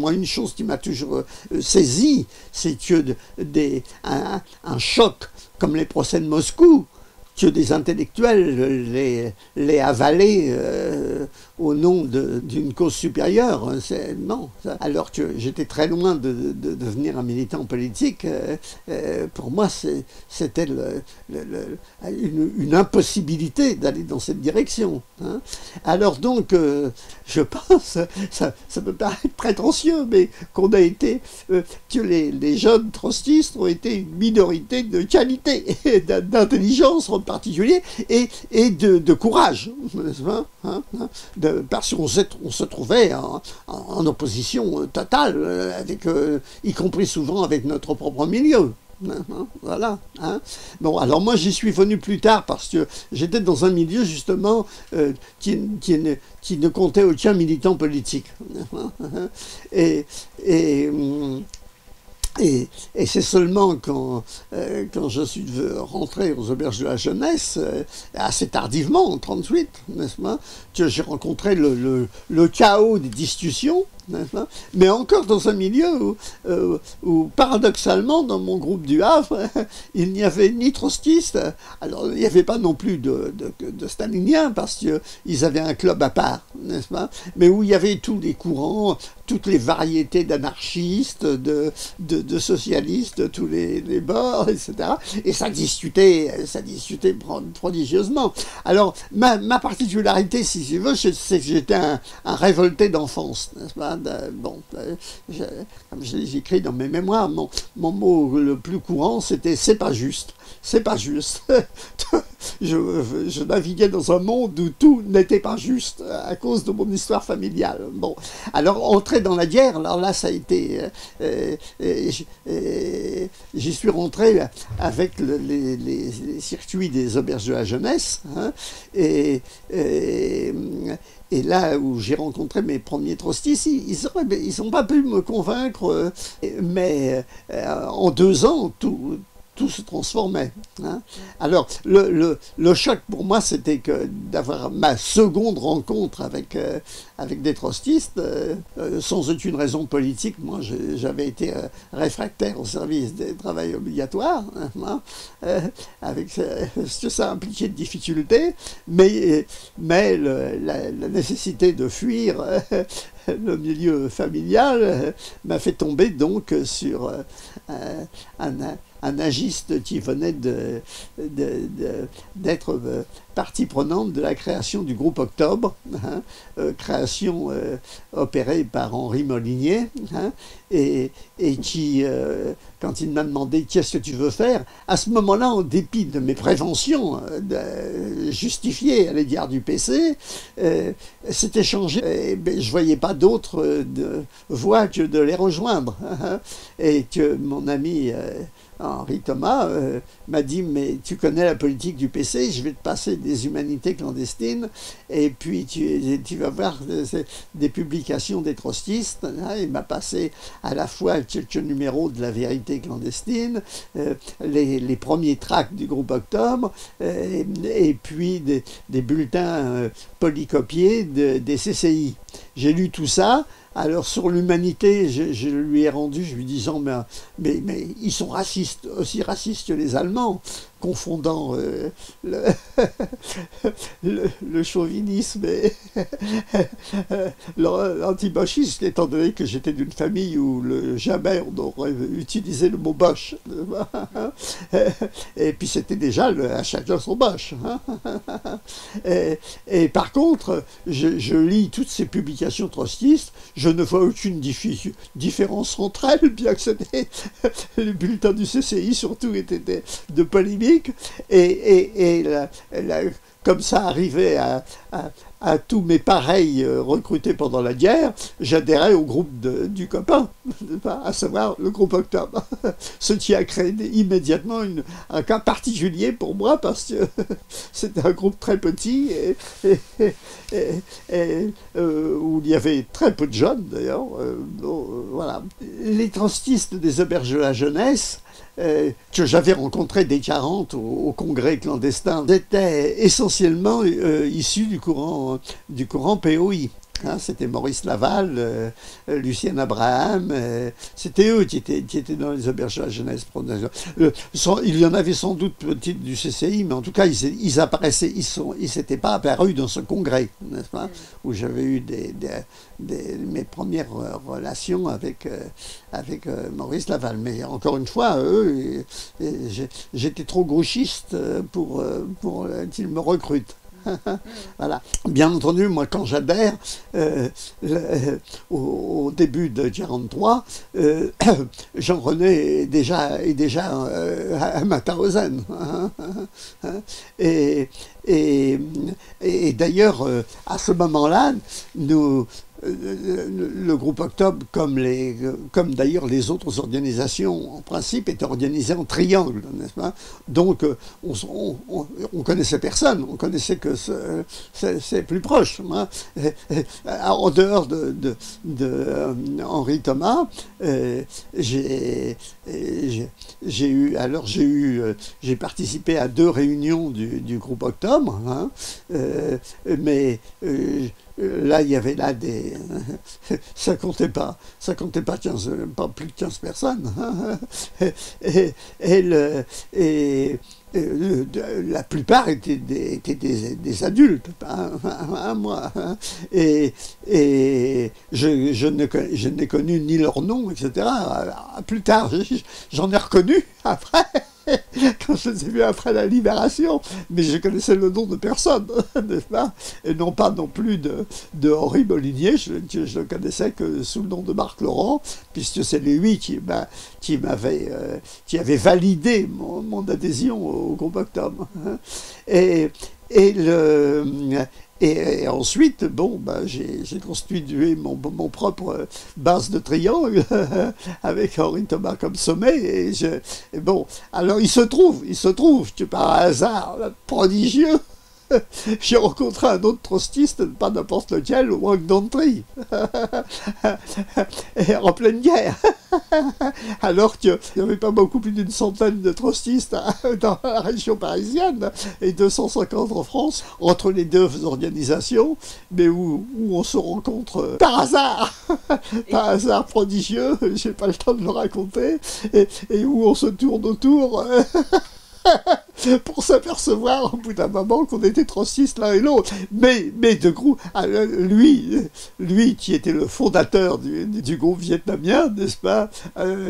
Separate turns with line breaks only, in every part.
Moi, une chose qui m'a toujours saisi, c'est que un choc comme les procès de Moscou, que des intellectuels les avalaient au nom d'une cause supérieure. Non. Alors que j'étais très loin de devenir un militant politique, pour moi, c'était une impossibilité d'aller dans cette direction. Hein. Alors donc, je pense, ça peut paraître prétentieux, mais qu'on a été, que les jeunes trotskistes ont été une minorité de qualité, d'intelligence en particulier, et de courage, hein, parce qu'on se trouvait en opposition totale, avec, y compris souvent avec notre propre milieu. Voilà. Hein. Bon, alors moi j'y suis venu plus tard parce que j'étais dans un milieu justement qui ne comptait aucun militant politique. Et c'est seulement quand je suis rentré aux Auberges de la Jeunesse, assez tardivement, en 1938, n'est-ce pas, que j'ai rencontré le chaos des discussions, n'est-ce pas, mais encore dans un milieu où, paradoxalement, dans mon groupe du Havre, il n'y avait ni trotskistes, alors il n'y avait pas non plus de staliniens, parce qu'ils avaient un club à part, n'est-ce pas, mais où il y avait tous les courants, toutes les variétés d'anarchistes, de socialistes, tous les bords, etc. Et ça discutait prodigieusement. Alors, ma particularité, si tu veux, c'est que j'étais un révolté d'enfance, n'est-ce pas? Comme j'écris dans mes mémoires, mon mot le plus courant, c'était « c'est pas juste ». C'est pas juste. Je naviguais dans un monde où tout n'était pas juste à cause de mon histoire familiale. Bon, alors entrer dans la guerre, alors là ça a été, j'y suis rentré avec les circuits des Auberges de la Jeunesse, hein, et là où j'ai rencontré mes premiers trotskistes, ils n'ont pas pu me convaincre, mais en 2 ans, tout se transformait. Hein. Alors, le choc pour moi, c'était que d'avoir ma seconde rencontre avec des trotskistes, sans aucune raison politique. Moi, j'avais été réfractaire au service des travails obligatoires, hein, avec ce que ça impliquait de difficultés, mais la nécessité de fuir le milieu familial m'a fait tomber donc sur un agiste qui venait d'être partie prenante de la création du groupe Octobre, hein, création opérée par Henri Molinier, hein, et qui, quand il m'a demandé « qu'est-ce que tu veux faire ?», à ce moment-là, en dépit de mes préventions justifiées à l'égard du PC, c'était changé. Je ne voyais pas d'autre voie que de les rejoindre, hein, et que mon ami Henri Thomas m'a dit « mais tu connais la politique du PC, je vais te passer des humanités clandestines et puis tu vas voir des publications des trotskistes. » Il m'a passé à la fois quelques numéros de la Vérité clandestine, les premiers tracts du groupe Octobre, et puis des bulletins polycopiés des CCI. J'ai lu tout ça. Alors sur l'humanité, je lui ai rendu, je lui disant mais ils sont racistes, aussi racistes que les Allemands, confondant le chauvinisme et l'anti-boschisme, étant donné que j'étais d'une famille où jamais on aurait utilisé le mot boche. Et puis c'était déjà à chacun son boche. Et par contre, je lis toutes ces publications trotskistes, je ne vois aucune différence entre elles, bien que c'était les bulletins du CCI surtout étaient de polémique, et comme ça arrivait à tous mes pareils recrutés pendant la guerre, j'adhérais au groupe du copain, à savoir le groupe Octobre. Ce qui a créé immédiatement un cas particulier pour moi, parce que c'était un groupe très petit où il y avait très peu de jeunes d'ailleurs. Voilà. Les trotskistes des Auberges de la Jeunesse, que j'avais rencontré dès 1940 au congrès clandestin, étaient essentiellement issus du courant POI. Hein, c'était Maurice Laval, Lucien Abraham, c'était eux qui étaient dans les auberges de la jeunesse. Il y en avait sans doute petites du CCI, mais en tout cas, ils apparaissaient, ils s'étaient pas apparus dans ce congrès, n'est-ce pas, où j'avais eu mes premières relations avec Maurice Laval. Mais encore une fois, eux, j'étais trop gauchiste pour qu'ils me recrutent. Voilà. Bien entendu, moi, quand j'adhère, au début de 1943, Jean-René est déjà à Mauthausen. Et d'ailleurs, à ce moment-là, le groupe Octobre, comme d'ailleurs les autres organisations, en principe, était organisé en triangle, n'est-ce pas? Donc, on connaissait personne, on connaissait que c'est plus proche. Hein. En dehors de Henri Thomas, j'ai participé à 2 réunions du groupe Octobre, hein, mais là, il y avait des... ça comptait pas 15, pas plus de 15 personnes. La plupart étaient des adultes, pas moi. Et je n'ai connu ni leur nom, etc. Plus tard, j'en ai reconnu après. Quand je les ai vus après la libération, mais je connaissais le nom de personne, n'est-ce pas? Et non pas non plus de Henri Molinier, je ne connaissais que sous le nom de Marc Laurent, puisque c'est lui qui avait validé mon adhésion au groupe Octobre. Et ensuite, j'ai constitué mon propre base de triangle avec Henri Thomas comme sommet. Alors il se trouve que par hasard prodigieux, j'ai rencontré un autre trotskiste, pas n'importe lequel, Wang Dantry, en pleine guerre. Alors qu'il n'y avait pas beaucoup plus d'une centaine de trotskistes dans la région parisienne et 250 en France, entre les 2 organisations, mais où on se rencontre par hasard prodigieux, j'ai pas le temps de le raconter, et où on se tourne autour. Pour s'apercevoir au bout d'un moment qu'on était trotskistes l'un et l'autre. Mais de gros, lui qui était le fondateur du groupe vietnamien, n'est-ce pas,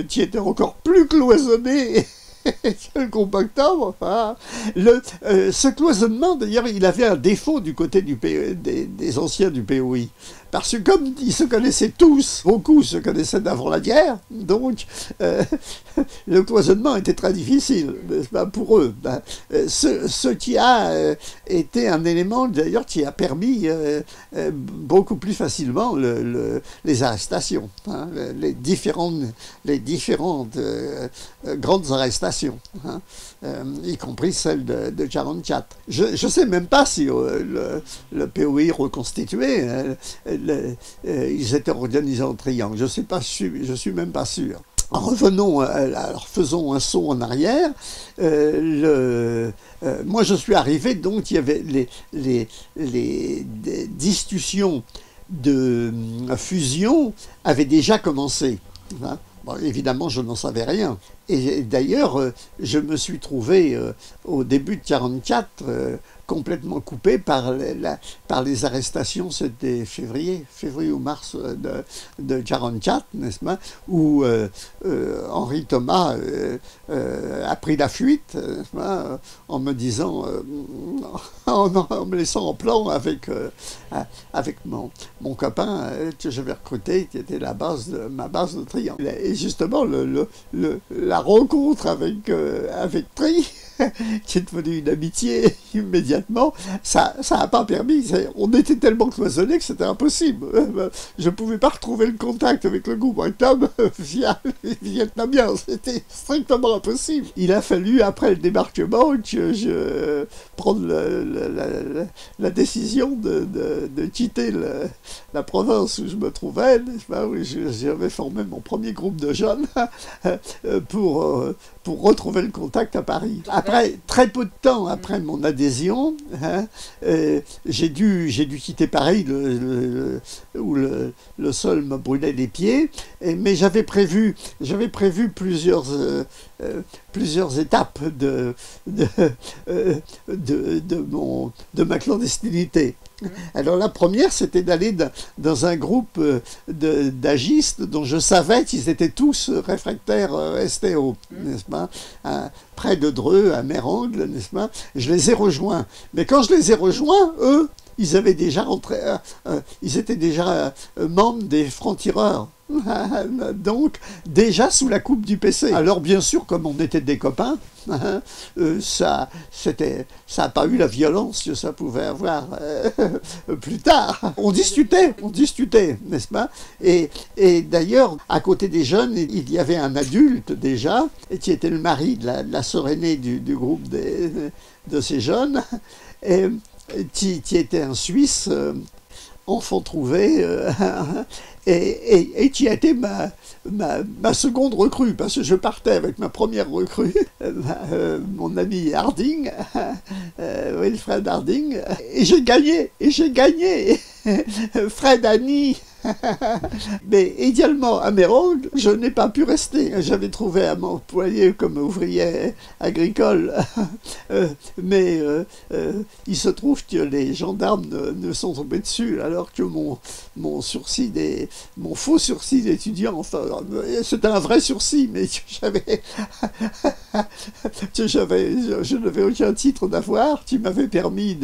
qui était encore plus cloisonné que le groupe Octobre. Enfin, ce cloisonnement, d'ailleurs, il avait un défaut du côté des anciens du POI. Parce que comme ils se connaissaient tous, beaucoup se connaissaient d'avant la guerre, donc le cloisonnement était très difficile, n'est-ce pas, pour eux. Ce qui a été un élément, d'ailleurs, qui a permis beaucoup plus facilement les arrestations, hein, les différentes grandes arrestations, hein, y compris celle de 1944. Je ne sais même pas si le POI reconstitué, ils étaient organisés en triangle. Je suis même pas sûr. Revenons, alors faisons un saut en arrière. Moi, je suis arrivé, donc il y avait les discussions de fusion avaient déjà commencé. Hein. Bon, évidemment, je n'en savais rien. Et d'ailleurs, je me suis trouvé au début de 1944 complètement coupé par les arrestations, c'était février ou mars de 1944, n'est-ce pas, où Henri Thomas a pris la fuite, n'est-ce pas, en me disant, en me laissant en plan avec mon copain que j'avais recruté, qui était ma base de triangle. Et justement, la rencontre avec Tri, qui est devenu une amitié immédiatement, ça n'a pas permis. On était tellement cloisonnés que c'était impossible. Je ne pouvais pas retrouver le contact avec le groupe Octobre via les Vietnamiens. C'était strictement impossible. Il a fallu, après le débarquement, que je prenne la décision de quitter la province où je me trouvais, où j'avais formé mon premier groupe de jeunes, pour pour retrouver le contact à Paris. Après, très peu de temps après mon adhésion, hein, j'ai dû quitter Paris où le sol me brûlait les pieds, mais j'avais prévu plusieurs étapes de ma clandestinité. Alors la première, c'était d'aller dans un groupe d'agistes dont je savais qu'ils étaient tous réfractaires STO, n'est-ce pas, près de Dreux, à Mérangles, n'est-ce pas. Je les ai rejoints. Mais quand je les ai rejoints, eux, ils avaient déjà ils étaient déjà membres des francs-tireurs. Donc, déjà sous la coupe du PC. Alors, bien sûr, comme on était des copains, ça n'a pas eu la violence que ça pouvait avoir plus tard. On discutait, n'est-ce pas? Et d'ailleurs, à côté des jeunes, il y avait un adulte déjà, qui était le mari de la sœur aînée du groupe de ces jeunes, et qui était un Suisse, enfant trouvé, et qui a été ma seconde recrue, parce que je partais avec ma première recrue, mon ami Harding, Wilfred Harding, et j'ai gagné, Fred Annie. Mais également à Mérangles, je n'ai pas pu rester. J'avais trouvé à m'employer comme ouvrier agricole, mais il se trouve que les gendarmes me sont tombés dessus, alors que mon faux sursis d'étudiant, enfin, c'était un vrai sursis, mais je n'avais aucun titre d'avoir, qui m'avait permis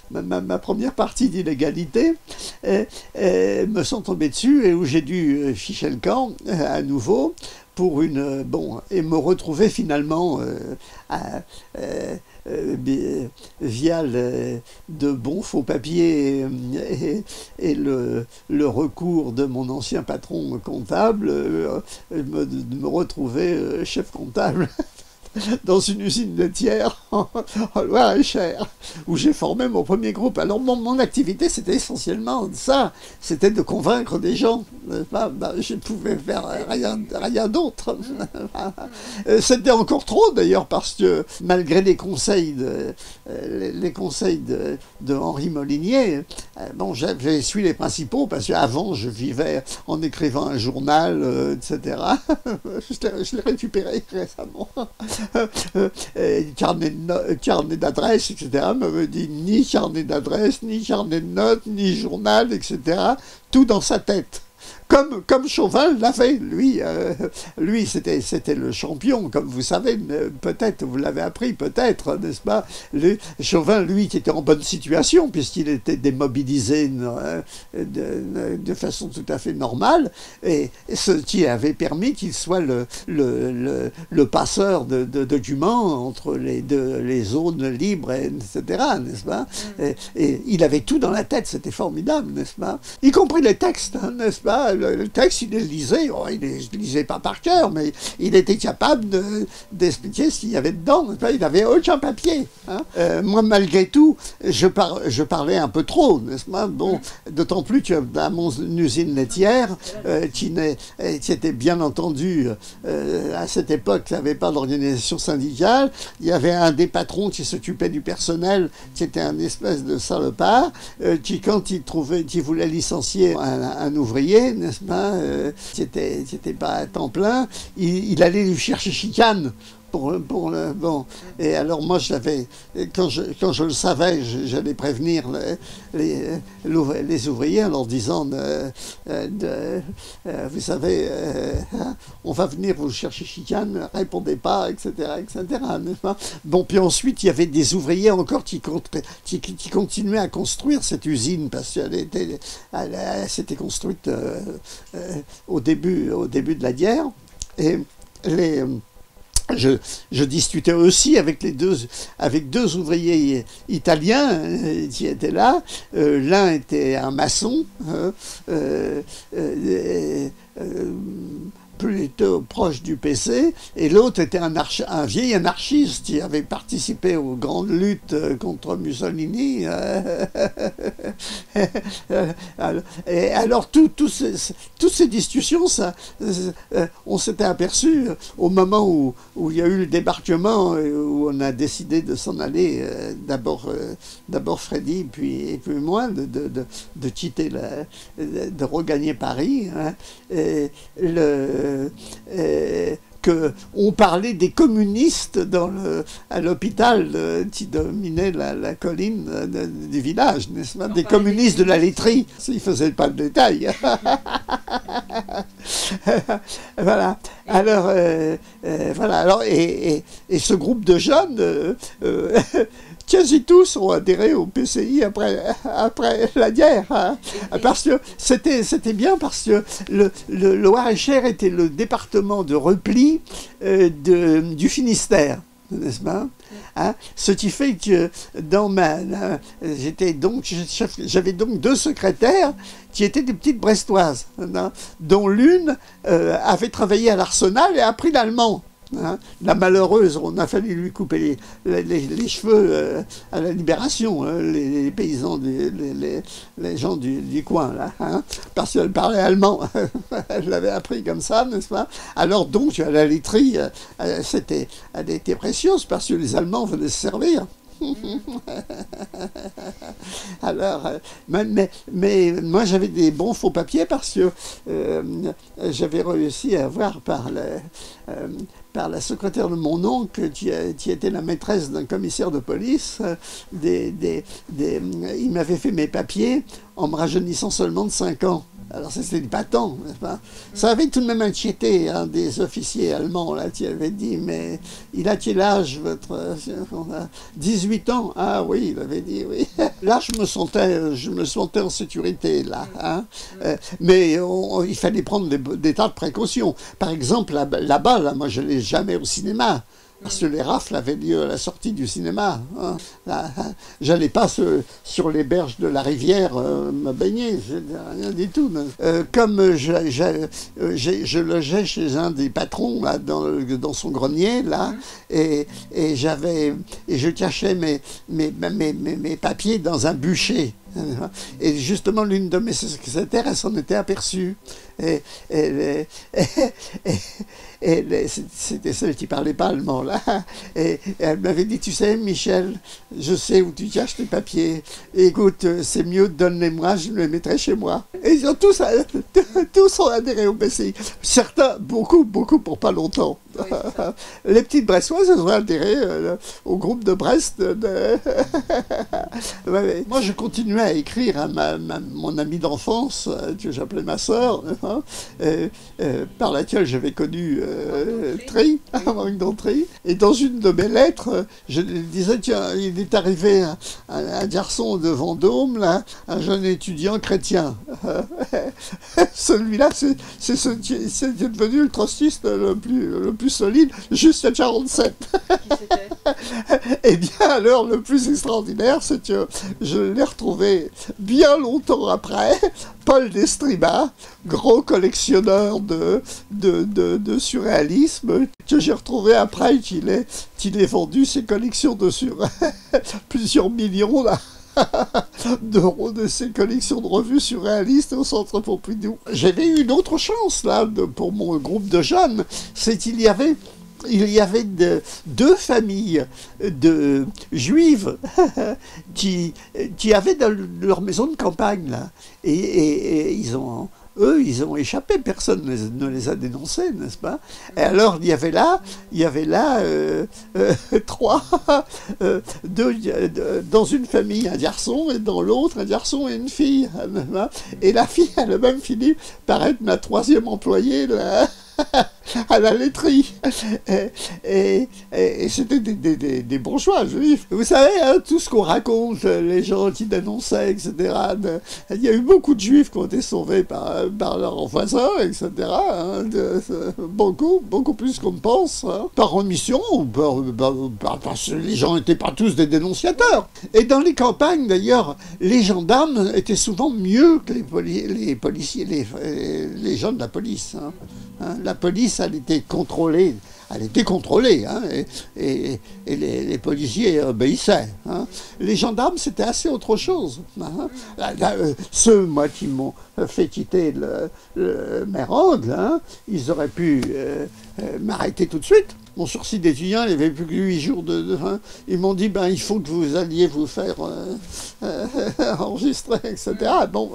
ma première partie d'illégalité. Me sont tombés dessus et où j'ai dû ficher le camp à nouveau pour et me retrouver finalement via de bons faux papiers et le recours de mon ancien patron comptable, me retrouver chef comptable dans une usine laitière en Loire-et-Cher, où j'ai formé mon premier groupe. Alors mon activité, c'était essentiellement ça, c'était de convaincre des gens. Je ne pouvais faire rien d'autre. C'était encore trop d'ailleurs, parce que malgré les conseils de Henri Molinier, j'avais suivi les principaux, parce qu'avant je vivais en écrivant un journal, etc. Je l'ai récupéré récemment. Carnet d'adresse, etc. m'avait dit ni carnet d'adresse, ni carnet de notes, ni journal, etc. Tout dans sa tête. Comme Chauvin l'avait, lui c'était le champion, comme vous savez, peut-être, vous l'avez appris, peut-être, n'est-ce pas? Chauvin, lui, qui était en bonne situation, puisqu'il était démobilisé de façon tout à fait normale, et ce qui avait permis qu'il soit le passeur de documents entre les zones libres, etc., n'est-ce pas? Et il avait tout dans la tête, c'était formidable, n'est-ce pas? Y compris les textes, hein, n'est-ce pas? Le texte, il les lisait, il ne les lisait pas par cœur, mais il était capable d'expliquer ce qu'il y avait dedans. Il n'avait aucun papier. Hein. Moi, malgré tout, je parlais un peu trop, n'est-ce pas? Bon, d'autant plus que dans mon usine laitière, qui était bien entendu, à cette époque, n'avait pas d'organisation syndicale, il y avait un des patrons qui s'occupait du personnel, qui était un espèce de salopard, qui, quand il voulait licencier un ouvrier, n'est-ce pas, qui était pas à temps plein, il allait lui chercher chicane. Bon. Et alors moi, quand je le savais, j'allais prévenir les ouvriers en leur disant vous savez, on va venir vous chercher chicane, répondez pas, etc., n'est-ce pas? Bon, puis ensuite, il y avait des ouvriers encore qui continuaient à construire cette usine, parce qu'elle s'était construite au début de la guerre, et je discutais aussi avec deux ouvriers italiens qui étaient là. L'un était un maçon, plutôt proche du PC, et l'autre était un vieil anarchiste qui avait participé aux grandes luttes contre Mussolini. Et alors, toutes ces discussions, on s'était aperçu au moment où il y a eu le débarquement, où on a décidé de s'en aller, d'abord Freddy, puis moi, de quitter, de regagner Paris. Hein, qu'on parlait des communistes à l'hôpital qui dominait la colline du village, n'est-ce pas? Des communistes de la laiterie. Ils ne faisaient pas de détails. Voilà. Alors, voilà. Alors, et ce groupe de jeunes, quasi tous ont adhéré au PCI après la guerre. Hein. Parce que c'était bien, parce que le Loir-et-Cher était le département de repli du Finistère, n'est-ce pas? Hein? Ce qui fait que j'avais donc 2 secrétaires qui étaient des petites Brestoises, hein, dont l'une avait travaillé à l'Arsenal et a appris l'allemand. Hein, la malheureuse, on a fallu lui couper les cheveux à la Libération, hein, les paysans, les gens du coin, là, hein, parce qu'elle parlait allemand. Elle l'avait appris comme ça, n'est-ce pas? Alors donc, à la laiterie, elle était précieuse, parce que les Allemands venaient se servir. Alors, mais moi j'avais des bons faux papiers, parce que j'avais réussi à avoir par la secrétaire de mon oncle, qui était la maîtresse d'un commissaire de police, il m'avait fait mes papiers en me rajeunissant seulement de 5 ans. Alors ça, c'était pas tant, n'est-ce pas? Ça avait tout de même inquiété un des officiers allemands là, qui avait dit, mais il a quel âge votre... On a 18 ans. Ah oui, il avait dit, oui. Là, je me sentais en sécurité, là. Hein? Mais il fallait prendre des tas de précautions. Par exemple, là-bas, là, moi, je n'allais jamais au cinéma. Parce que les rafles avaient lieu à la sortie du cinéma. Hein. J'allais pas sur les berges de la rivière me baigner, rien du tout. Comme je logeais chez un des patrons là, dans son grenier, là, et je cachais mes papiers dans un bûcher. Et justement, l'une de mes secrétaires, elle s'en était aperçue. C'était celle qui parlait pas allemand, là. Et elle m'avait dit, tu sais, Michel, je sais où tu caches tes papiers. Écoute, c'est mieux, donne-les-moi, je les mettrai chez moi. Et ils ont tous ont adhéré au PCI. Certains, beaucoup pour pas longtemps. Oui, les petites Brestoises, elles ont adhéré au groupe de Brest. Moi, je continuais à écrire à mon amie d'enfance, que j'appelais ma sœur, par laquelle j'avais connu Marie d'Antry. Et dans une de mes lettres, je disais, tiens, il est arrivé un garçon de Vendôme, là, un jeune étudiant chrétien. Celui-là, c'est devenu le trotskiste le plus solide, jusqu'à 47. Et bien alors, le plus extraordinaire, c'est que je l'ai retrouvé bien longtemps après, Paul Destriba, gros collectionneur de surréalisme, que j'ai retrouvé après qu'il ait vendu ses collections de plusieurs millions là. d'euros de ces collections de revues surréalistes au Centre Pompidou. J'avais eu une autre chance là pour mon groupe de jeunes, c'est qu'il y avait 2 familles de juives qui avaient dans leur maison de campagne là, et ils ont échappé, personne ne les a dénoncés, n'est-ce pas? Et alors, il y avait là 3, dans une famille, un garçon, et dans l'autre, un garçon et une fille. Et la fille, elle a même fini par être ma 3e employée, là. À la laiterie. Et c'était des bourgeois juifs. Vous savez, hein, tout ce qu'on raconte, les gens qui dénonçaient, etc. Il y a eu beaucoup de juifs qui ont été sauvés par leurs voisins, etc. Hein, beaucoup plus qu'on ne pense. Hein, par omission, parce que les gens n'étaient pas tous des dénonciateurs. Et dans les campagnes, d'ailleurs, les gendarmes étaient souvent mieux que les policiers, les gens de la police. Hein. la police, elle était contrôlée. Elle était contrôlée, hein, et les policiers obéissaient. Hein. Les gendarmes, c'était assez autre chose. Hein. Ceux, moi, qui m'ont fait quitter le Mérode, hein, ils auraient pu m'arrêter tout de suite. Mon sursis d'étudiant, il n'y avait plus que 8 jours hein. Ils m'ont dit, il faut que vous alliez vous faire enregistrer, etc. Bon,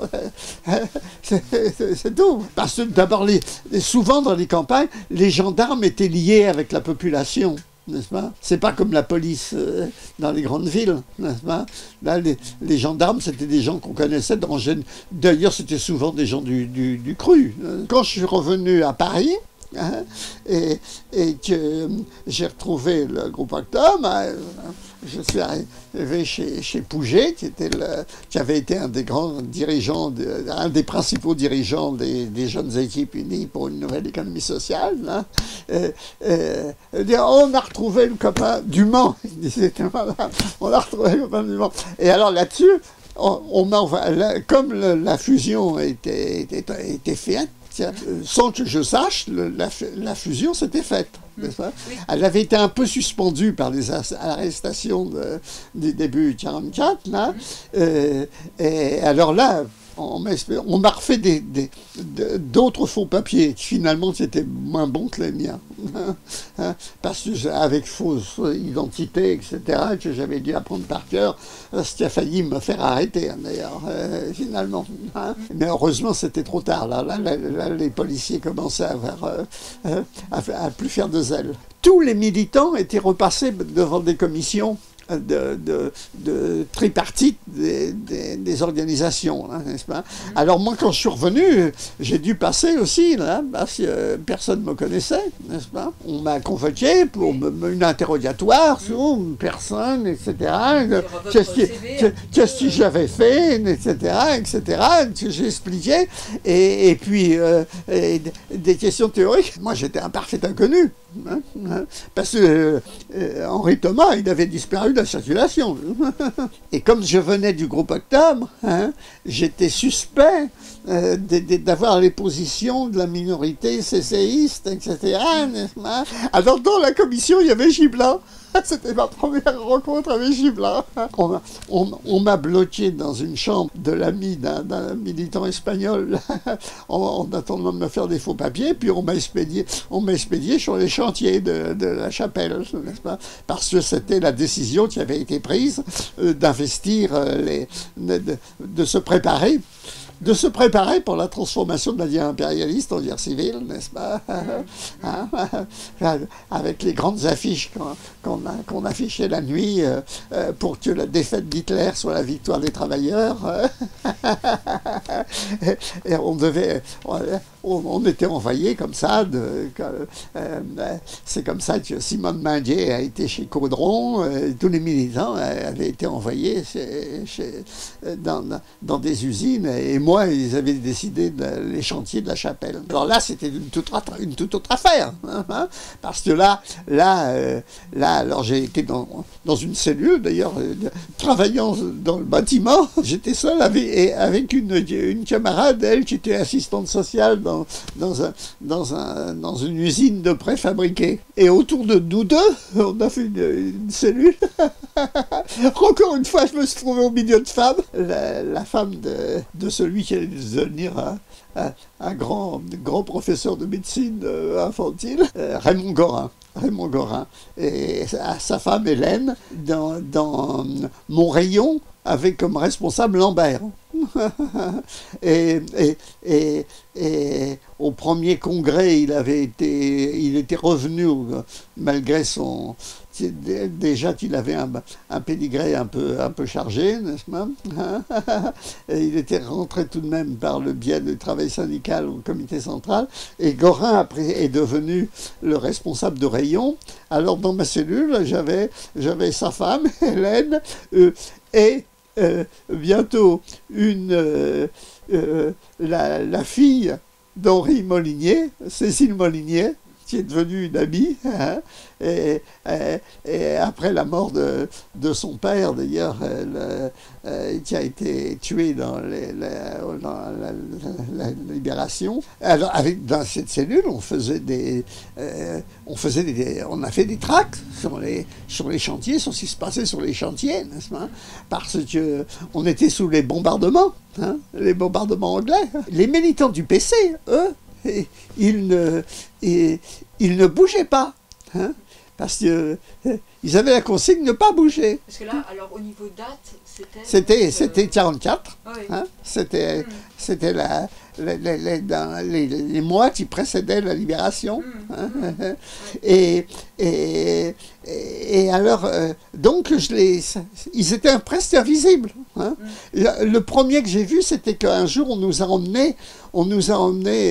c'est tout. Parce que d'abord, souvent dans les campagnes, les gendarmes étaient liés avec la population. N'est-ce pas? C'est pas comme la police dans les grandes villes, n'est-ce pas? Là, les gendarmes, c'était des gens qu'on connaissait. D'ailleurs, c'était souvent des gens du cru. Quand je suis revenu à Paris, hein, et que j'ai retrouvé le groupe Octobre, je suis arrivé chez Pouget, qui avait été un des grands dirigeants, un des principaux dirigeants des jeunes équipes unies pour une nouvelle économie sociale. Hein. On a retrouvé le copain du Mans. Il disait, on a retrouvé le copain du Mans. Et alors là-dessus, comme la fusion était faite, sans que je sache, la fusion s'était faite. N'est-ce pas? Oui. Elle avait été un peu suspendue par les arrestations du début 1944. Là. Et alors là, on m'a refait d'autres faux papiers qui finalement c'était moins bon que les miens. Parce que avec fausse identité, etc., que j'avais dû apprendre par cœur, ce qui a failli me faire arrêter, d'ailleurs, finalement. Mais heureusement, c'était trop tard. Là, les policiers commençaient à plus faire de zèle. Tous les militants étaient repassés devant des commissions de tripartite des organisations, hein, n'est-ce pas? Alors moi, quand je suis revenu, j'ai dû passer aussi, là, parce que personne ne me connaissait, n'est-ce pas? On m'a convoqué pour une interrogatoire sur une personne, etc. Qu'est-ce que j'avais fait, etc., que j'ai expliqué, et puis des questions théoriques. Moi, j'étais un parfait inconnu. Hein, parce que Henri Thomas, il avait disparu de la circulation. Et comme je venais du groupe Octobre, hein, j'étais suspect d'avoir les positions de la minorité cécéiste, etc. Alors dans la commission, il y avait Gibelin. C'était ma première rencontre avec Gibelin. On m'a bloqué dans une chambre de l'ami d'un militant espagnol en attendant de me faire des faux papiers, puis on m'a expédié sur les chantiers de la chapelle, n'est-ce pas? Parce que c'était la décision qui avait été prise d'investir, de se préparer pour la transformation de la guerre impérialiste en guerre civile, n'est-ce pas? Avec les grandes affiches qu'on affichait la nuit pour que la défaite d'Hitler soit la victoire des travailleurs. Et on était envoyé comme ça. C'est comme ça que Simone Minguet a été chez Caudron. Tous les militants avaient été envoyés dans des usines. Et moi, ils avaient décidé les chantiers de la chapelle. Alors là, c'était une toute autre affaire. Hein, parce que là, alors j'ai été dans une cellule, d'ailleurs, travaillant dans le bâtiment. J'étais seul avec une camarade, elle, qui était assistante sociale dans une usine de préfabriqués. Et autour de nous deux, on a fait une cellule. Encore une fois, je me suis trouvé au milieu de femmes. La femme de celui qui allait devenir un grand professeur de médecine infantile, Raymond Gorin, et sa femme Hélène, dans mon rayon, avait comme responsable Lambert. et au premier congrès, il était revenu, malgré son... Déjà qu'il avait un pédigré un peu chargé, n'est-ce pas? Et il était rentré tout de même par le biais du travail syndical au comité central. Et Gorin après est devenu le responsable de rayon. Alors dans ma cellule, j'avais sa femme, Hélène, et bientôt la fille d'Henri Molinier, Cécile Molinier, qui est devenue une amie, hein, et après la mort de son père, d'ailleurs, qui a été tué dans la libération. Alors, dans cette cellule, on a fait des tracts sur les chantiers, sur ce qui se passait sur les chantiers, n'est-ce pas? Parce que on était sous les bombardements, hein, les bombardements anglais. Les militants du PC, eux, ils ne bougeaient pas, hein, parce qu'ils avaient la consigne de ne pas bouger.
Parce que là, alors au niveau date, c'était
44,
oui.
Hein, c'était les mois qui précédaient la libération. Hein, et alors, donc, ils étaient presque invisibles. Hein. Le premier que j'ai vu, c'était qu'un jour, on nous a emmenés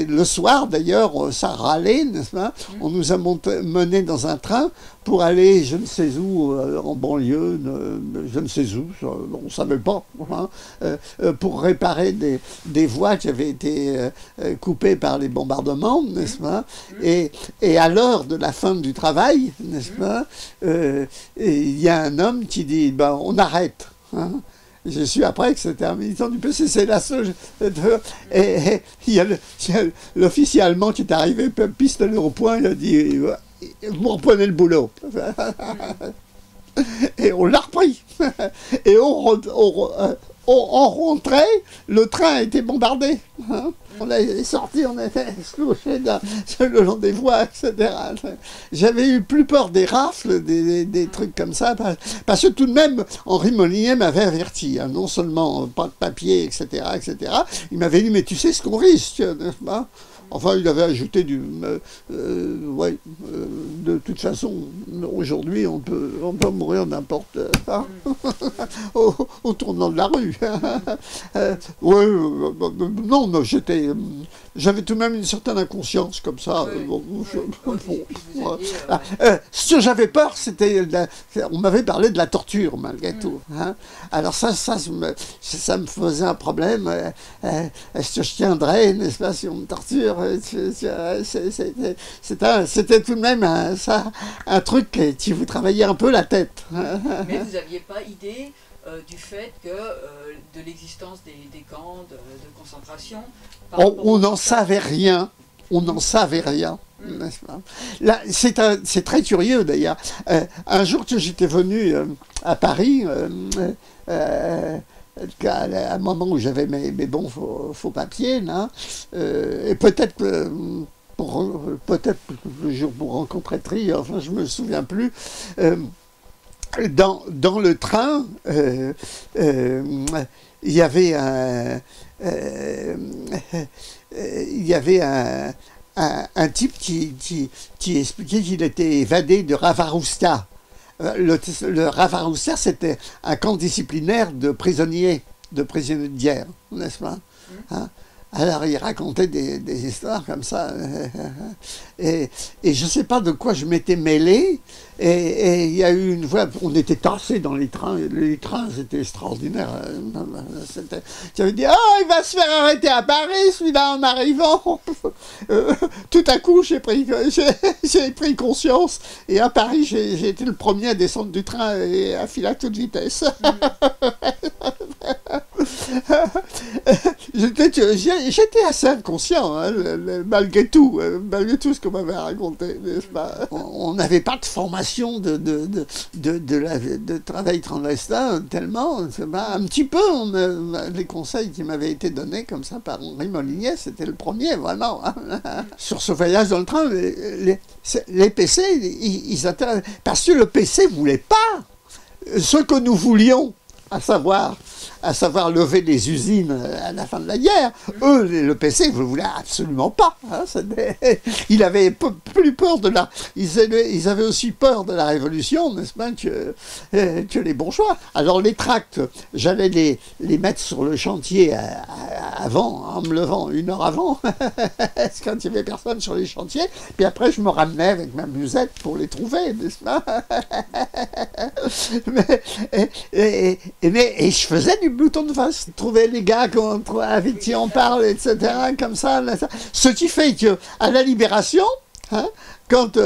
le soir, d'ailleurs, ça râlait, n'est-ce pas? On nous a menés dans un train pour aller, je ne sais où, en banlieue, je ne sais où, on ne savait pas, hein, pour réparer des voies qui avaient été coupées par les bombardements, n'est-ce pas? Et à l'heure de la fin du travail, n'est-ce pas, il y a un homme qui dit, ben, on arrête. Hein. Je suis après que c'était un militant du PC, c'est la seule. Et il y a l'officier allemand qui est arrivé, pistolet au poing, il a dit, vous reprenez le boulot. Et on l'a repris. Et on rentrait, le train a été bombardé. Hein. On est sorti, on était couché le long des voies, etc. J'avais eu plus peur des rafles, des trucs comme ça, parce que tout de même, Henri Molinier m'avait averti, hein, non seulement pas de papier, etc., etc. Il m'avait dit, mais tu sais ce qu'on risque, n'est-ce pas? Enfin, il avait ajouté de toute façon, aujourd'hui, on peut mourir n'importe hein, au tournant de la rue. Non, j'avais tout de même une certaine inconscience comme ça. Ce que j'avais peur, c'était, on m'avait parlé de la torture, malgré tout. Hein. Alors ça me faisait un problème. Est-ce que je tiendrais, n'est-ce pas, si on me torture? C'était tout de même un truc qui vous travaillait un peu la tête.
Mais vous n'aviez pas idée du fait que de l'existence des camps de concentration.
On n'en savait rien. On n'en savait rien. Là, c'est très curieux d'ailleurs. Un jour que j'étais venu à Paris, à un moment où j'avais mes bons faux papiers, là, et peut-être le jour pour rencontrer Tri, enfin je me souviens plus, dans le train, il y avait un type qui expliquait qu'il était évadé de Ravarousta. Le Ravarousta, c'était un camp disciplinaire de prisonniers de guerre, n'est-ce pas? Hein? Alors il racontait des histoires comme ça, et je ne sais pas de quoi je m'étais mêlé, et il y a eu une fois, on était tassés dans les trains c'était extraordinaire, j'avais dit, oh il va se faire arrêter à Paris celui-là en arrivant, tout à coup j'ai pris conscience, et à Paris j'ai été le premier à descendre du train et à filer à toute vitesse. J'étais assez inconscient, hein, malgré tout ce qu'on m'avait raconté, n'est-ce pas? On n'avait pas de formation de travail clandestin tellement, un petit peu, les conseils qui m'avaient été donnés comme ça par Henri Molinier, c'était le premier, vraiment. Hein. Sur ce voyage dans le train, les PC, parce que le PC ne voulait pas ce que nous voulions, à savoir lever les usines à la fin de la guerre. Eux, le PC, ne voulaient absolument pas. Hein, il avait plus peur de la... Ils avaient aussi peur de la révolution, n'est-ce pas, que les bourgeois. Alors les tracts, j'allais les mettre sur le chantier avant, en me levant 1 heure avant, quand il n'y avait personne sur les chantiers, puis après je me ramenais avec ma musette pour les trouver, n'est-ce pas? Et je faisais du bouton de face, trouver les gars avec qui on parle, etc., comme ça. Ce qui fait qu'à la Libération, hein, quand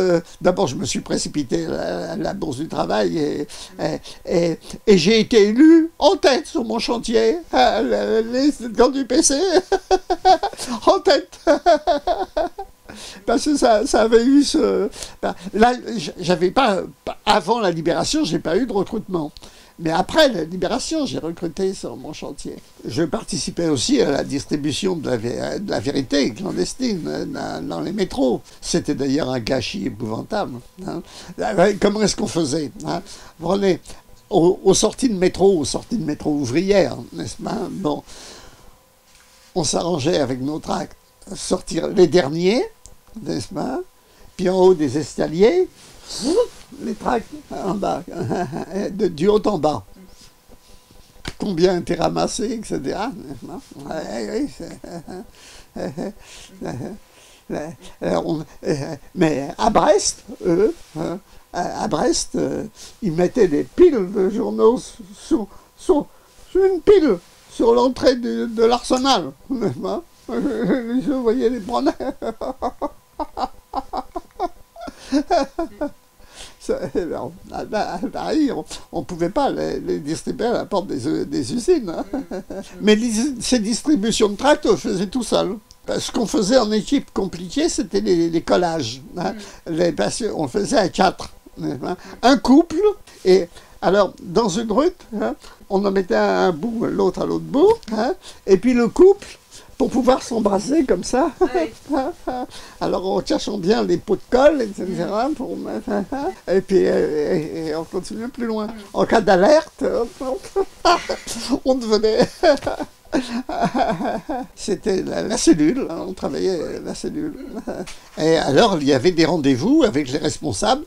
d'abord je me suis précipité à la Bourse du Travail et j'ai été élu en tête sur mon chantier, dans du PC, en tête. Parce que ça avait eu ce... Là, j'avais pas... Avant la libération, j'ai pas eu de recrutement. Mais après la libération, j'ai recruté sur mon chantier. Je participais aussi à la distribution de la vérité clandestine dans les métros. C'était d'ailleurs un gâchis épouvantable. Hein. Comment est-ce qu'on faisait, hein? Vous prenez aux sorties de métro ouvrières, n'est-ce pas? Bon, on s'arrangeait avec nos tracts, sortir les derniers, n'est-ce pas? Puis en haut des escaliers, les tracts en bas, du haut en bas. Combien étaient ramassés, etc. Mais à Brest, ils mettaient des piles de journaux sur une pile sur l'entrée de l'arsenal. Je voyais les prendre. À Paris, on ne pouvait pas les distribuer à la porte des usines. Hein. Mais ces distributions de tracts, on le faisait tout seul. Ce qu'on faisait en équipe compliquée, c'était les collages. Hein. On le faisait à 4. Hein. Un couple, et alors dans une route, hein, on en mettait un bout, l'autre à l'autre bout, hein, et puis le couple, pour pouvoir s'embrasser comme ça. Oui. Alors en cherchant bien les pots de colle, etc. Et puis on continuait plus loin. En cas d'alerte, on devenait... C'était la cellule, on travaillait la cellule. Et alors il y avait des rendez-vous avec les responsables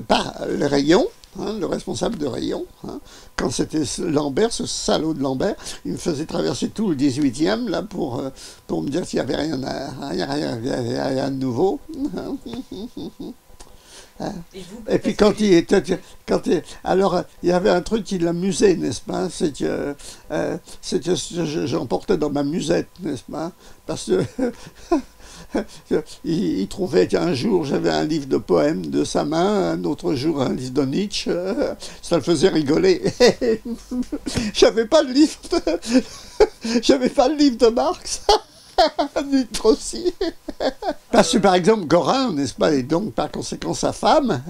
par le rayon. Hein, le responsable de rayon, hein. Quand c'était Lambert, ce salaud de Lambert, il me faisait traverser tout le 18e là, pour me dire qu'il n'y avait rien de nouveau. Et puis alors il y avait un truc qui l'amusait, n'est-ce pas? C'est que j'emportais dans ma musette, n'est-ce pas? Parce que il trouvait qu'un jour j'avais un livre de poèmes de sa main, un autre jour un livre de Nietzsche, ça le faisait rigoler. J'avais pas le livre de Marx. Ni aussi. Parce que par exemple Gorin, n'est-ce pas, et donc par conséquent sa femme,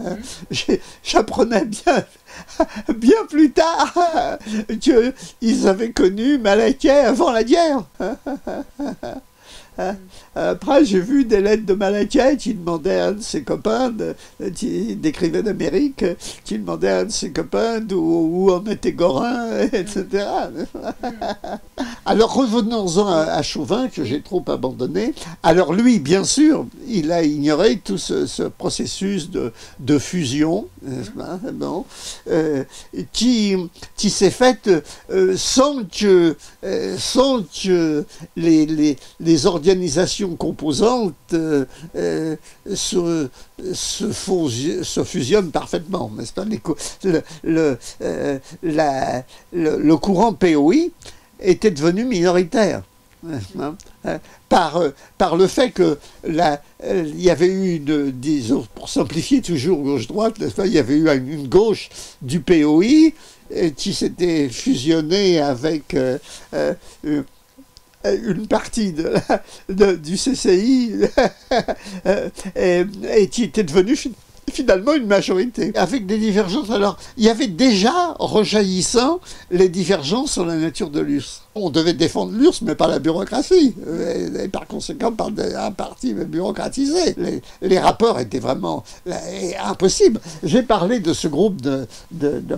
j'apprenais bien plus tard qu'ils avaient connu Malaquais avant la guerre. Après, j'ai vu des lettres de Malaquais qui demandait à un de ses copains, qui décrivait d'Amérique, qui demandait à un de ses copains où en était Gorin, etc. Alors revenons-en à Chauvin, que j'ai trop abandonné. Alors lui, bien sûr, il a ignoré tout ce processus de fusion, n'est-ce pas, bon, qui s'est fait sans que les organisations composantes se fusionnent parfaitement, n'est-ce pas? Le courant POI était devenu minoritaire, par le fait que il y avait eu, disons, pour simplifier toujours gauche-droite, il y avait eu une gauche du POI qui s'était fusionnée avec une partie du CCI et qui était devenue finalement une majorité, avec des divergences. Alors, il y avait déjà rejaillissant les divergences sur la nature de l'URSS. On devait défendre l'URSS, mais pas la bureaucratie, et par conséquent par un parti bureaucratisé. Les rapports étaient vraiment impossibles. J'ai parlé de ce groupe de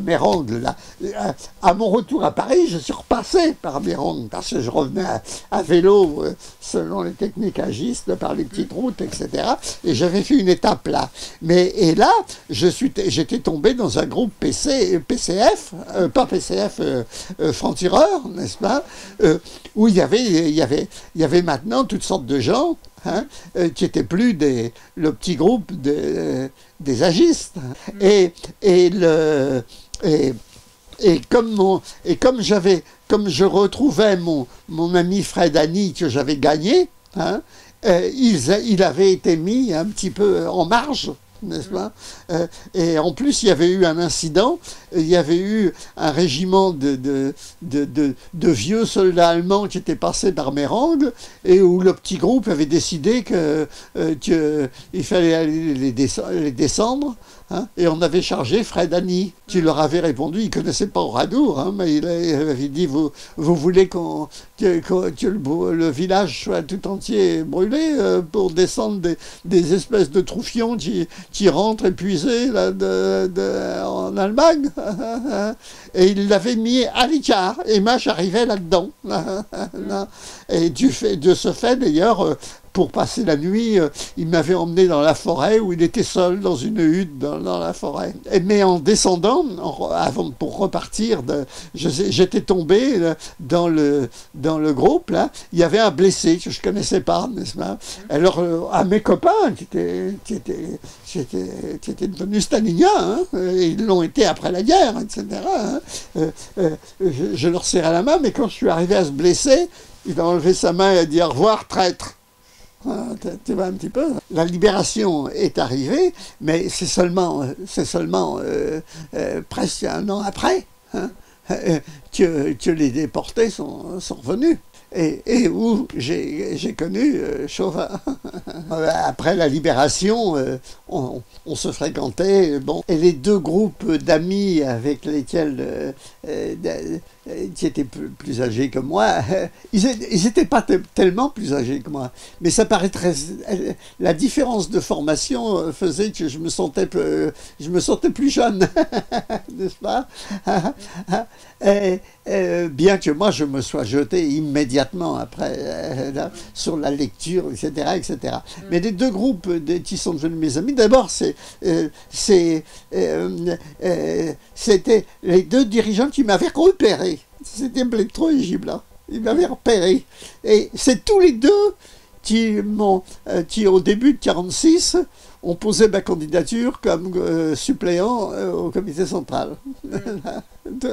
Mérande, là. À mon retour à Paris, je suis repassé par Mérande, parce que je revenais à vélo, selon les techniques agistes, par les petites routes, etc. Et j'avais fait une étape là. Et là, j'étais tombé dans un groupe PCF, pas PCF, franc-tireur, n'est-ce pas, où il y avait maintenant toutes sortes de gens, hein, qui n'étaient plus le petit groupe des agistes. Et comme je retrouvais mon ami Fred Annie que j'avais gagné, hein, il avait été mis un petit peu en marge, n'est-ce pas? Et en plus, il y avait eu un incident, il y avait eu un régiment de vieux soldats allemands qui étaient passés par Mérangles, et où le petit groupe avait décidé qu'il fallait aller les descendre, hein, et on avait chargé Fred Annie, qui leur avait répondu, il ne connaissait pas Oradour, hein, mais il avait dit, vous voulez que le village soit tout entier brûlé pour descendre des espèces de troufions qui rentrent épuisés là, en Allemagne. Et il l'avait mis à l'écart, et moi j'arrivais là-dedans. Et de ce fait d'ailleurs, pour passer la nuit, il m'avait emmené dans la forêt où il était seul dans une hutte dans la forêt. Mais en descendant, pour repartir, j'étais tombé dans le groupe, là, il y avait un blessé que je ne connaissais pas, n'est-ce pas? Alors à mes copains qui étaient devenus staliniens, hein, et ils l'ont été après la guerre, etc., hein, je leur serrais la main, mais quand je suis arrivé à se blesser, il a enlevé sa main et a dit « au revoir, traître ». Tu vois un petit peu. La libération est arrivée, mais c'est seulement presque un an après, hein, que les déportés sont revenus. Et où j'ai connu Chauvin. Après la libération, on se fréquentait. Bon. Et les deux groupes d'amis avec lesquels qui étaient plus âgés que moi, ils n'étaient pas tellement plus âgés que moi. Mais ça paraît très... La différence de formation faisait que je me sentais plus jeune, n'est-ce pas? Bien que moi je me sois jeté immédiatement après sur la lecture, etc., etc. Mais les deux groupes qui sont devenus mes amis, d'abord c'était les deux dirigeants qui m'avaient repéré. C'était Blectro et Gibelin. Ils m'avaient repéré. Et c'est tous les deux qui, au début de 1946, ont posé ma candidature comme suppléant au comité central.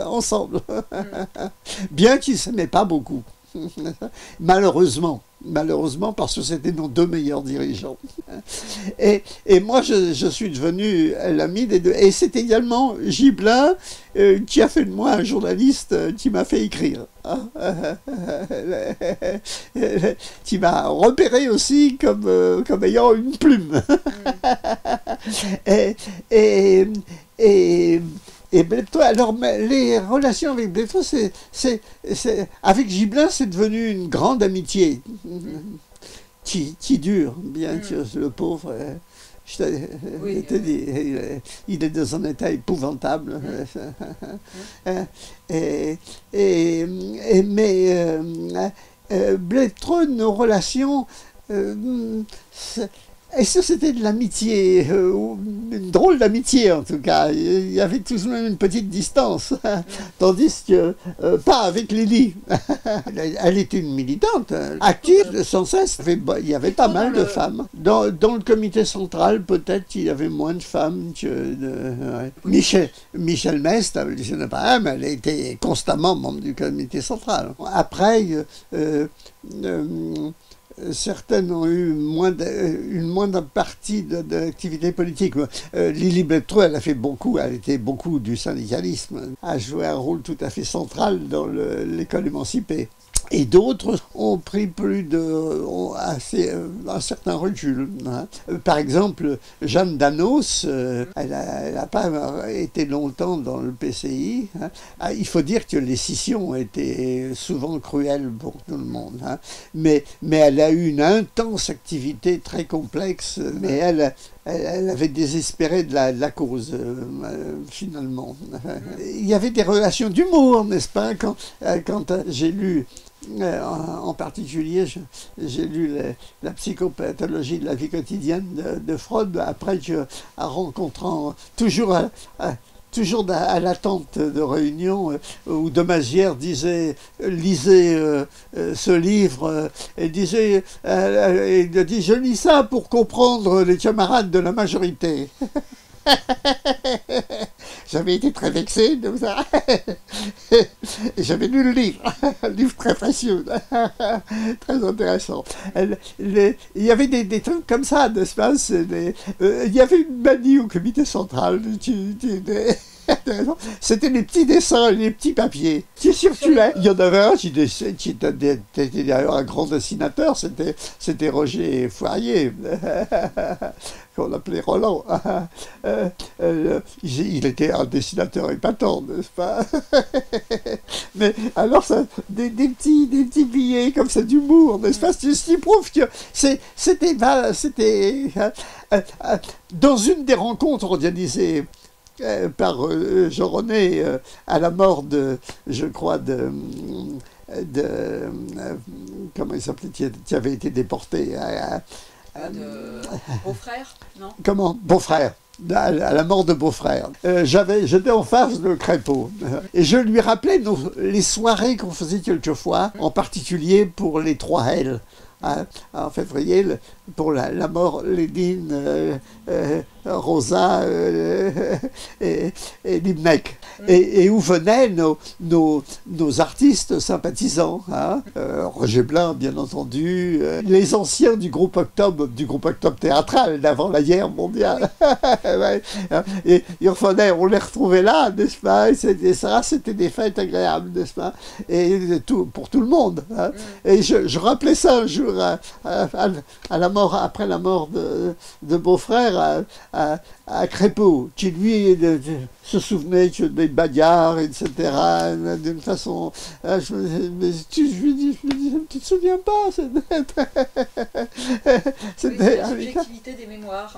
Ensemble. Bien qu'ils ne s'aimaient pas beaucoup. Malheureusement, parce que c'était nos deux meilleurs dirigeants. Et moi, je suis devenu l'ami des deux. Et c'est également Gibelin qui a fait de moi un journaliste qui m'a fait écrire. Qui m'a repéré aussi comme ayant une plume. Et Blectro, alors les relations avec Blectro, avec Gibelin, c'est devenu une grande amitié qui dure, bien que le pauvre, je te dis, il est dans un état épouvantable. Mais Blectro, nos relations, et ça, c'était de l'amitié, une drôle d'amitié en tout cas. Il y avait tout de même une petite distance, tandis que pas avec Lily. Elle était une militante, active sans cesse. Il y avait pas mal de femmes. Dans le comité central, peut-être qu'il y avait moins de femmes que... Michel Mest, je ne sais pas, mais elle était constamment membre du comité central. Après... certaines ont eu une moindre partie d'activité politique. Lily Blectro, elle était beaucoup du syndicalisme, a joué un rôle tout à fait central dans l'école émancipée. Et d'autres ont pris un certain recul. Hein. Par exemple, Jeanne Danos, elle n'a pas été longtemps dans le PCI. Hein. Il faut dire que les scissions étaient souvent cruelles pour tout le monde. Hein. Mais elle a eu une intense activité très complexe. Mais elle avait désespéré de la cause, finalement. Il y avait des relations d'humour, n'est-ce pas? Quand j'ai lu... en particulier, j'ai lu la psychopathologie de la vie quotidienne de Freud, après rencontrant toujours à l'attente de réunion où de Mazières lisait ce livre et disait il dit, je lis ça pour comprendre les camarades de la majorité. j'avais été très vexé de ça. Et j'avais lu le livre, un livre très précieux, très intéressant. Il y avait des trucs comme ça, n'est-ce pas? Il y avait une manie au comité central. C'était les petits dessins, les petits papiers qui circulaient. Il y en avait un qui était d'ailleurs un grand dessinateur, c'était Roger Foirier, qu'on appelait Roland. Il était un dessinateur épatant, n'est-ce pas? Mais alors, des petits billets comme ça d'humour, n'est-ce pas? Ce qui prouve que c'était dans une des rencontres organisées par Jean-René à la mort je crois, comment il s'appelait, qui avait été déporté
de Beaufrère, non?
Comment? Beaufrère. À la mort de Beaufrère. J'étais en face de Crépeau. Et je lui rappelais les soirées qu'on faisait quelquefois, en particulier pour les 3 L. En février, pour la mort, Lénine, Rosa et Liebknecht. Et où venaient nos artistes sympathisants. Roger Blin, bien entendu, les anciens du groupe Octobre théâtral d'avant la guerre mondiale. Ouais. Et on les retrouvait là, n'est-ce pas? Et ça, c'était des fêtes agréables, n'est-ce pas? Et pour tout le monde. Et je rappelais ça un jour à la mort, après la mort de Beaufrère à Crépeau, qui lui se souvenait que des bagarres, etc., d'une façon... je lui dis, tu te souviens pas?
C'était la subjectivité des mémoires.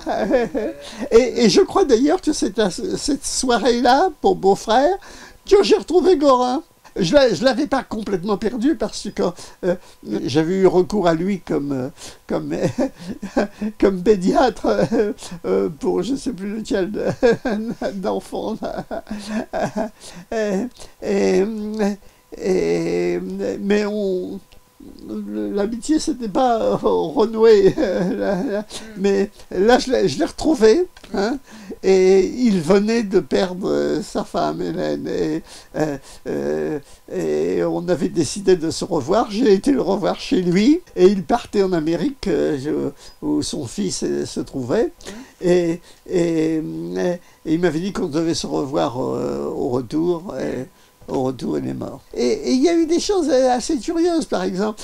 Et je crois d'ailleurs que c'est cette soirée-là, pour Beaufrère, que j'ai retrouvé Gorin. Je ne l'avais pas complètement perdu parce que j'avais eu recours à lui comme pédiatre pour je ne sais plus lequel d'enfant. Mais l'amitié s'était pas renouée. Mais là, je l'ai retrouvé. Et il venait de perdre sa femme, Hélène. Et on avait décidé de se revoir. J'ai été le revoir chez lui. Et il partait en Amérique, où son fils se trouvait. Et il m'avait dit qu'on devait se revoir au retour. Au retour, il est mort. Et il y a eu des choses assez curieuses, par exemple.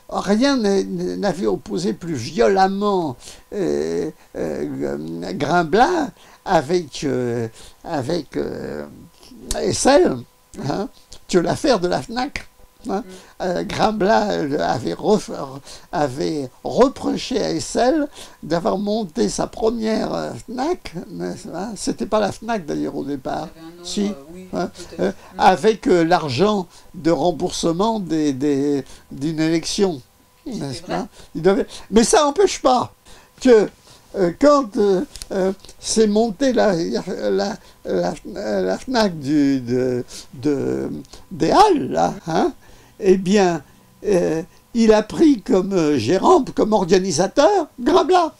Rien n'avait opposé plus violemment Grimblat avec Essel, que l'affaire de la FNAC. Grimblat avait reproché à Essel d'avoir monté sa première FNAC, c'était pas la FNAC d'ailleurs au départ, si,
oui,
avec l'argent de remboursement d'une élection, n'est-ce pas? Mais ça n'empêche pas que quand s'est montée la FNAC des Halles, là, eh bien, il a pris comme gérant, comme organisateur, Grimblat.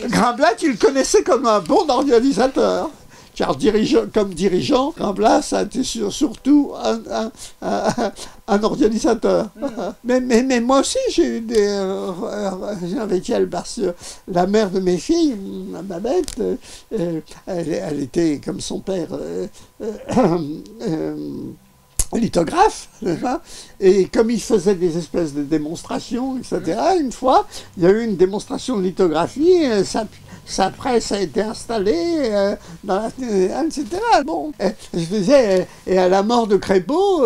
Grimblat, il le connaissait comme un bon organisateur. Car comme dirigeant, Grimblat, ça a été surtout un organisateur. Mais moi aussi, j'ai eu des avec elle, parce que la mère de mes filles, Babette, elle était comme son père lithographe, et comme il faisait des espèces de démonstrations, etc., une fois, il y a eu une démonstration de lithographie, sa presse a été installée dans la etc. Bon, je disais, et à la mort de Crépeau,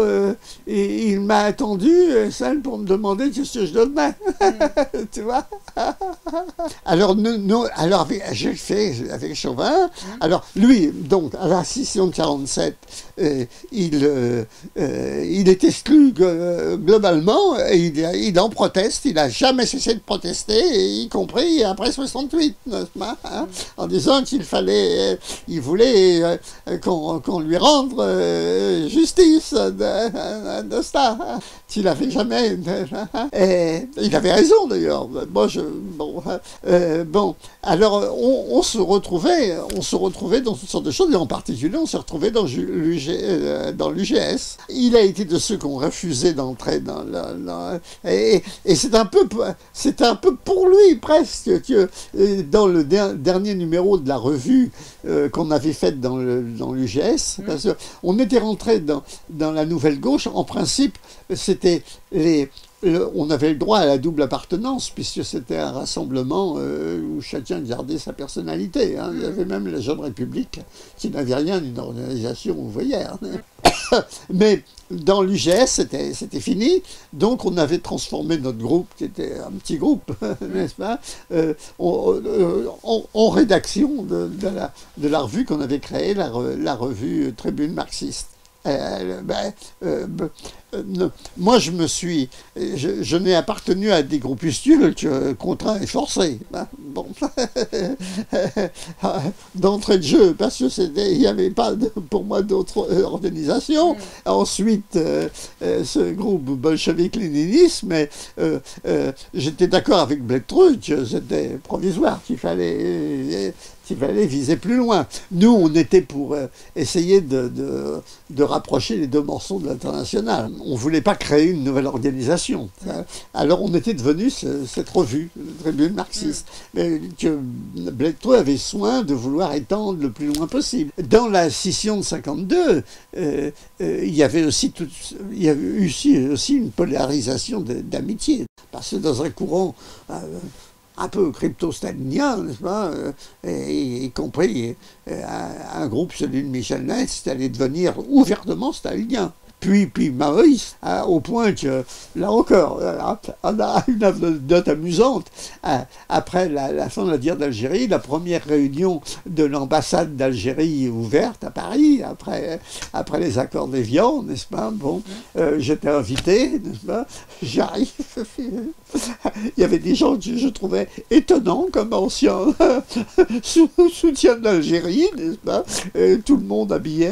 il m'a attendu, celle pour me demander ce que je donnais. Tu vois. Alors, alors j'ai fait avec Chauvin. Alors, lui, donc, à la scission de 47, il est exclu globalement, et il en proteste, il n'a jamais cessé de protester, y compris après 68, n'est-ce pas? en disant qu'il fallait, il voulait qu'on lui rende justice de ça. Il n'avait jamais... Et il avait raison d'ailleurs. Moi, bon, alors on se retrouvait dans toutes sortes de choses, et en particulier on s'est retrouvé dans l'UGS. Il a été de ceux qui ont refusé d'entrer et c'est un peu pour lui presque que dans le dernier numéro de la revue qu'on avait faite dans l'UGS, parce qu'on était rentré dans la Nouvelle Gauche. En principe, c'était on avait le droit à la double appartenance, puisque c'était un rassemblement où chacun gardait sa personnalité. Il y avait même la Jeune République, qui n'avait rien d'une organisation ouvrière. Mais dans l'UGS, c'était fini. Donc on avait transformé notre groupe, qui était un petit groupe, n'est-ce pas, en rédaction de la revue qu'on avait créée, la revue Tribune marxiste. Moi, je n'ai appartenu à des groupuscules contraints et forcés. Bon. D'entrée de jeu, parce qu'il n'y avait pas pour moi d'autre organisation. Ensuite, ce groupe bolchevique-léninisme, mais j'étais d'accord avec Blectruc, c'était provisoire, qu'il fallait viser plus loin. Nous, on était pour essayer de rapprocher les deux morceaux de l'Internationale. On ne voulait pas créer une nouvelle organisation. Alors on était devenu cette revue, la Tribune marxiste, mais que Blectruc avait soin de vouloir étendre le plus loin possible. Dans la scission de 52, il y avait aussi une polarisation d'amitié. Parce que dans un courant un peu crypto-stalinien, n'est-ce pas, y compris un groupe, celui de Michel Ness, allait devenir ouvertement stalinien. Puis Maurice, au point que, là encore, on a une anecdote amusante. Après la fin de la guerre d'Algérie, la première réunion de l'ambassade d'Algérie ouverte à Paris, après les accords d'Évian, n'est-ce pas, bon, j'étais invité, n'est-ce pas, j'arrive, il y avait des gens que je trouvais étonnants comme anciens soutiens de l'Algérie, n'est-ce pas, tout le monde habillé,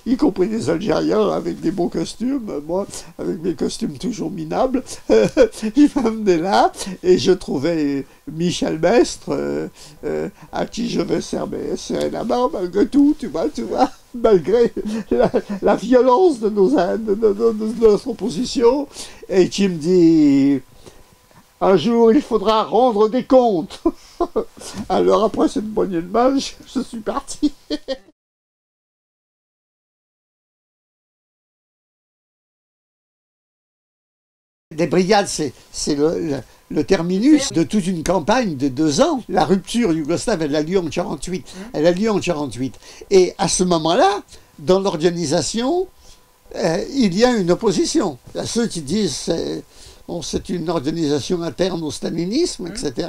y compris les Algériens, avec des beaux costumes, moi, avec mes costumes toujours minables, il m'amenait là, et je trouvais Michel Mestre, à qui je vais serrer la main, malgré tout, tu vois, malgré la violence de notre opposition, et qui me dit: un jour, il faudra rendre des comptes. Alors, après cette poignée de main, je suis parti. Les brigades, c'est le terminus de toute une campagne de 2 ans. La rupture yougoslave, elle a lieu en 1948. Et à ce moment-là, dans l'organisation, il y a une opposition. Il y a ceux qui disent c'est une organisation interne au stalinisme, etc.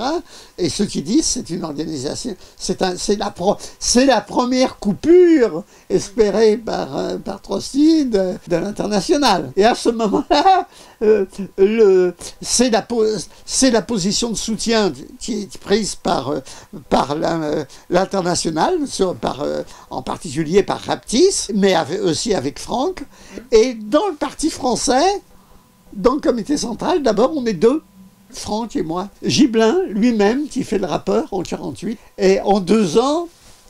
Et ceux qui disent c'est une organisation, c'est la première coupure espérée par Trotsky de l'Internationale. Et à ce moment-là, c'est la position de soutien qui est prise par l'Internationale, en particulier par Raptis, mais aussi avec Franck. Et dans le Parti français, dans le comité central, d'abord, on est 2, Franck et moi. Gibelin, lui-même, qui fait le rapport en 1948. Et en 2 ans,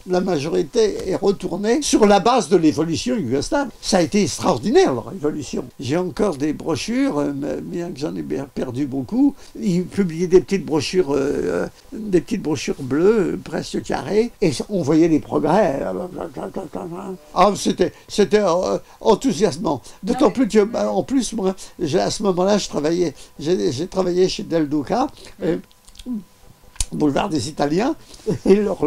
la majorité est retournée sur la base de l'évolution yougoslave. Ça a été extraordinaire, leur évolution. J'ai encore des brochures, bien que j'en ai perdu beaucoup. Ils publiaient des petites brochures bleues, presque carrées, et on voyait les progrès. Ah, c'était enthousiasmant. D'autant plus que, en plus, moi, à ce moment-là, j'ai travaillé chez Del Duca, boulevard des Italiens, et leur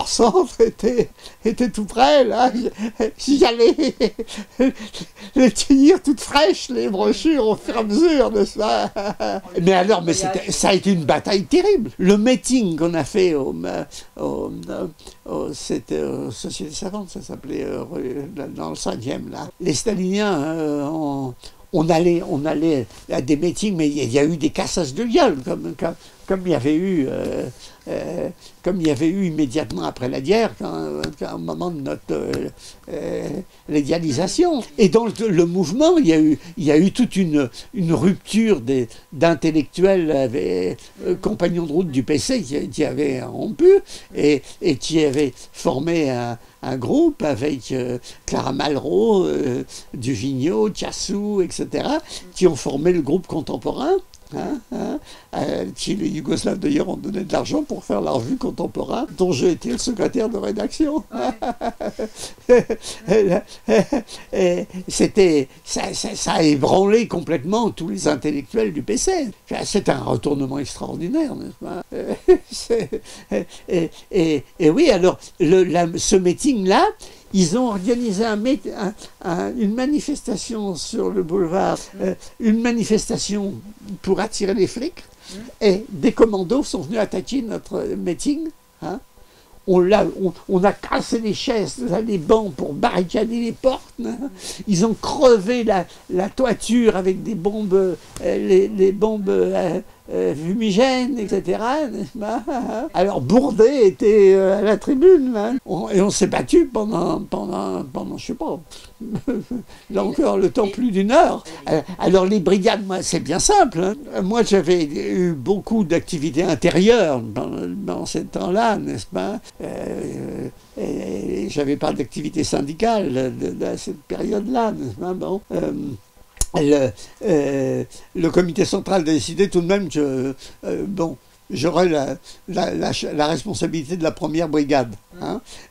centre était tout près, là. J'allais les tenir toutes fraîches, les brochures, au fur et à mesure, n'est-ce pas? Mais ça a été une bataille terrible. Le meeting qu'on a fait c'était Société Savante, ça s'appelait, dans le 5e, là. Les staliniens, on allait à des meetings, mais il y a eu des cassages de gueule, comme il y avait eu, immédiatement après la guerre, au moment de notre légalisation. Et dans le mouvement, il y a eu toute une rupture d'intellectuels compagnons de route du PC qui avaient rompu et qui avaient formé un groupe avec Clara Malraux, Duvigneau, Tiassou, etc., qui ont formé le groupe contemporain. Les Yougoslaves d'ailleurs ont donné de l'argent pour faire la revue Contemporain, dont j'ai été le secrétaire de rédaction. Ouais. Ça a ébranlé complètement tous les intellectuels du PC. C'est un retournement extraordinaire, n'est-ce pas? Et oui, alors ce meeting-là, ils ont organisé une manifestation sur le boulevard, une manifestation pour attirer les flics, et des commandos sont venus attaquer notre meeting. On a cassé les chaises, les bancs pour barricader les portes. Ils ont crevé la toiture avec des bombes, les bombes fumigènes, etc. Alors Bourdet était à la tribune, et on s'est battu pendant, je sais pas, là encore le temps plus d'une heure. Alors les brigades, moi c'est bien simple. Moi j'avais eu beaucoup d'activités intérieures dans ces temps-là, n'est-ce pas? Et j'avais pas d'activité syndicale à cette période-là, n'est-ce pas? Bon. Le comité central a décidé tout de même que j'aurais la responsabilité de la première brigade.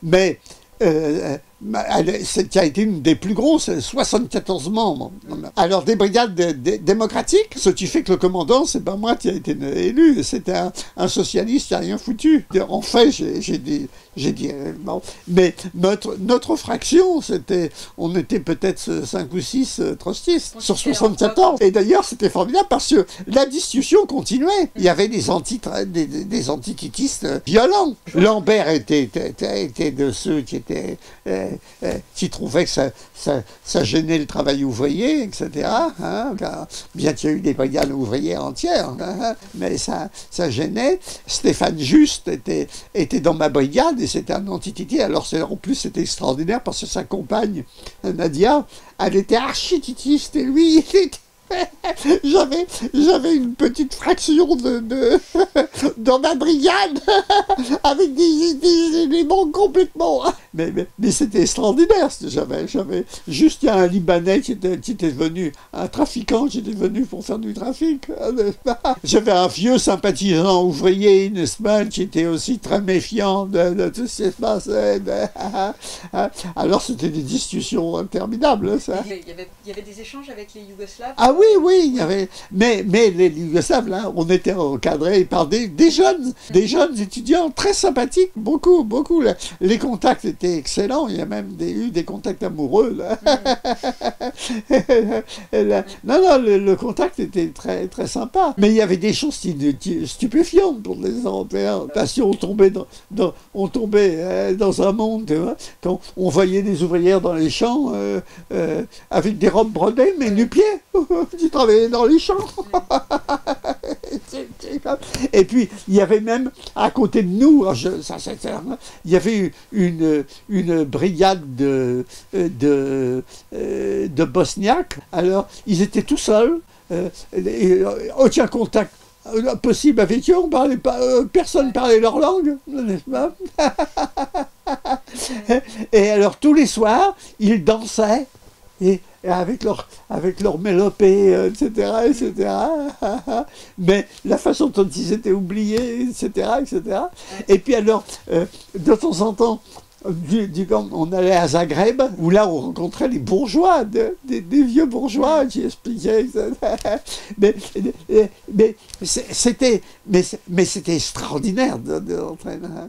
Mais qui a été une des plus grosses, 74 membres. Alors des brigades démocratiques, ce qui fait que le commandant, c'est pas moi qui a été élu, c'était un socialiste qui a rien foutu. En fait, j'ai dit bon. Mais notre fraction, on était peut-être 5 ou 6 trotskistes sur 74. Et d'ailleurs, c'était formidable parce que la discussion continuait. Il y avait des antiquitistes violents. Lambert était de ceux qui trouvaient que ça gênait le travail ouvrier, etc. Bien qu'il y ait eu des brigades ouvrières entières, mais ça gênait. Stéphane Juste était dans ma brigade et c'était un anti-titi. Alors en plus c'était extraordinaire parce que sa compagne, Nadia, elle était archi-titiste et lui, il était... J'avais une petite fraction dans ma brigade avec des éléments complètement. Mais c'était extraordinaire. J'avais juste, il y a un Libanais qui était venu, un trafiquant qui était venu pour faire du trafic. J'avais un vieux sympathisant ouvrier, n'est-ce pas, qui était aussi très méfiant de tout ce qui se passait. Alors c'était des discussions interminables. Ça.
Il y avait des échanges avec les Yougoslaves.
Ah oui, il y avait. Mais les Yougoslaves, là, on était encadrés par des jeunes étudiants très sympathiques, beaucoup. Les contacts étaient excellents, il y a même eu des contacts amoureux, là. Non, le contact était très, très sympa. Mais il y avait des choses stupéfiantes pour les Européens. Parce qu'on tombait dans un monde, tu vois, quand on voyait des ouvrières dans les champs avec des robes brodées, mais nu-pieds. Qui travaillait dans les champs. Et puis, il y avait même, à côté de nous, il y avait une brigade de Bosniaques. Alors, ils étaient tout seuls, aucun contact possible avec eux, on parlait pas, personne parlait leur langue, n'est-ce pas? Et alors, tous les soirs, ils dansaient, et avec leur mélopée, etc. Mais la façon dont ils étaient oubliés, etc. Et puis alors, de temps en temps, on allait à Zagreb, où là on rencontrait les bourgeois, des vieux bourgeois qui expliquaient. Mais c'était extraordinaire d'entrer là.